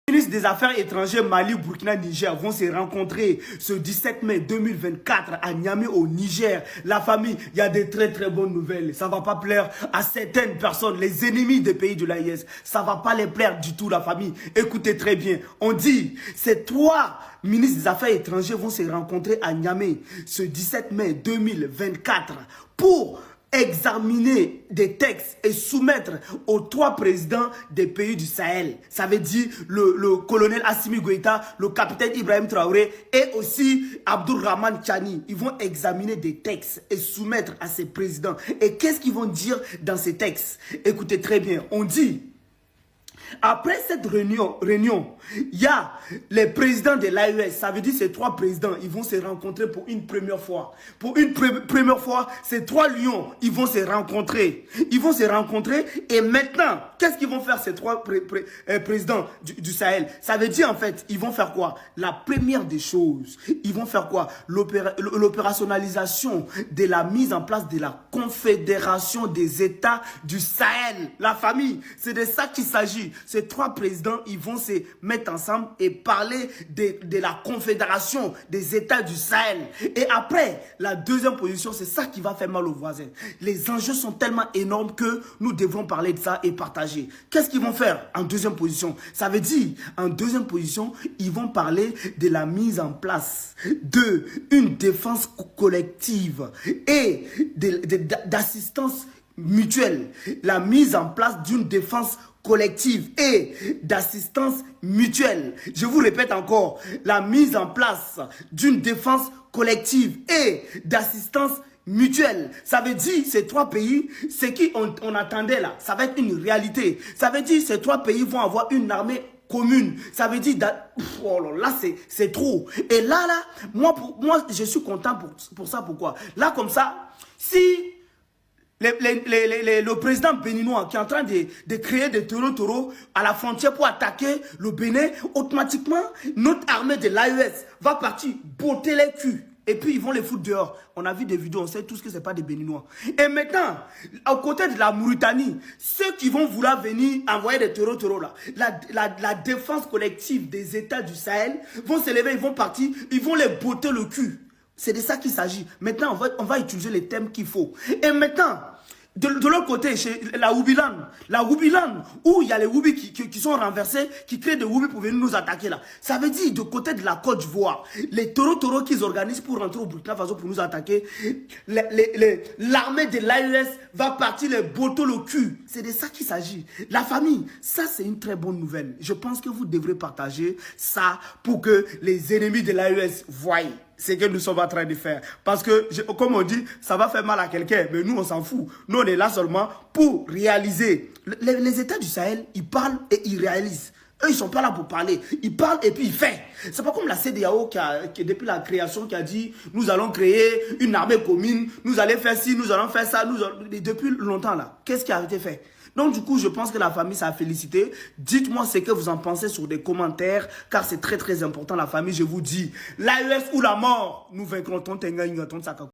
Les ministres des Affaires étrangères Mali, Burkina, Niger vont se rencontrer ce 17 mai 2024 à Niamey au Niger. La famille, il y a des très bonnes nouvelles. Ça ne va pas plaire à certaines personnes, les ennemis des pays de l'AES. Ça ne va pas les plaire du tout, la famille. Écoutez très bien. On dit, ces 3 ministres des Affaires étrangères vont se rencontrer à Niamey ce 17 mai 2024 pour examiner des textes et soumettre aux 3 présidents des pays du Sahel. Ça veut dire le colonel Assimi Goïta, le capitaine Ibrahim Traoré et aussi Abdourahmane Tchani. Ils vont examiner des textes et soumettre à ces présidents. Et qu'est-ce qu'ils vont dire dans ces textes? Écoutez très bien, on dit... Après cette réunion, il y a les présidents de l'AES, ça veut dire ces 3 présidents, ils vont se rencontrer pour une première fois. Pour une première fois, ces 3 lions, ils vont se rencontrer. Ils vont se rencontrer et maintenant, qu'est-ce qu'ils vont faire ces 3 présidents du Sahel? Ça veut dire en fait, ils vont faire quoi? La première des choses, ils vont faire quoi? L'opérationnalisation de la mise en place de la Confédération des États du Sahel. La famille, c'est de ça qu'il s'agit. Ces 3 présidents, ils vont se mettre ensemble et parler de la confédération des États du Sahel. Et après, la deuxième position, c'est ça qui va faire mal aux voisins. Les enjeux sont tellement énormes que nous devons parler de ça et partager. Qu'est-ce qu'ils vont faire en deuxième position? Ça veut dire, en deuxième position, ils vont parler de la mise en place d'une défense collective et d'assistance mutuelle. La mise en place d'une défense collective et d'assistance mutuelle. Je vous répète encore, la mise en place d'une défense collective et d'assistance mutuelle. Ça veut dire ces 3 pays, ce qu'on attendait là, ça va être une réalité. Ça veut dire ces 3 pays vont avoir une armée commune. Ça veut dire, oh là, c'est trop. Et là, moi, je suis content pour ça. Pourquoi? Là, comme ça, si le président béninois qui est en train de créer des taureaux à la frontière pour attaquer le Bénin, automatiquement, notre armée de l'AES va partir botter les culs. Et puis, ils vont les foutre dehors. On a vu des vidéos, on sait tous que ce n'est pas des Béninois. Et maintenant, à côté de la Mauritanie, ceux qui vont vouloir venir envoyer des taureaux là, la défense collective des États du Sahel vont se lever, ils vont partir, ils vont les botter le cul. C'est de ça qu'il s'agit. Maintenant, on va utiliser les thèmes qu'il faut. Et maintenant, de l'autre côté, chez la Wubiland, où il y a les Wubis qui sont renversés, qui créent des Wubis pour venir nous attaquer là. Ça veut dire, de côté de la Côte d'Ivoire, les taureaux qu'ils organisent pour rentrer au Burkina Faso pour nous attaquer, l'armée de l'AES va partir les botter le cul. C'est de ça qu'il s'agit. La famille, ça c'est une très bonne nouvelle. Je pense que vous devrez partager ça pour que les ennemis de l'AES voient ce que nous sommes en train de faire. Parce que, comme on dit, ça va faire mal à quelqu'un, mais nous, on s'en fout. Nous, on est là seulement pour réaliser. Les États du Sahel, ils parlent et ils réalisent. Eux, ils ne sont pas là pour parler. Ils parlent et puis ils font. C'est pas comme la CEDEAO qui, depuis la création, qui a dit nous allons créer une armée commune, nous allons faire ci, nous allons faire ça. Depuis longtemps, là, qu'est-ce qui a été fait? Donc, du coup, je pense que la famille, ça a félicité. Dites-moi ce que vous en pensez sur des commentaires, car c'est très important, la famille. Je vous dis, l'AES ou la mort, nous vaincrons ton tenga, ton saka.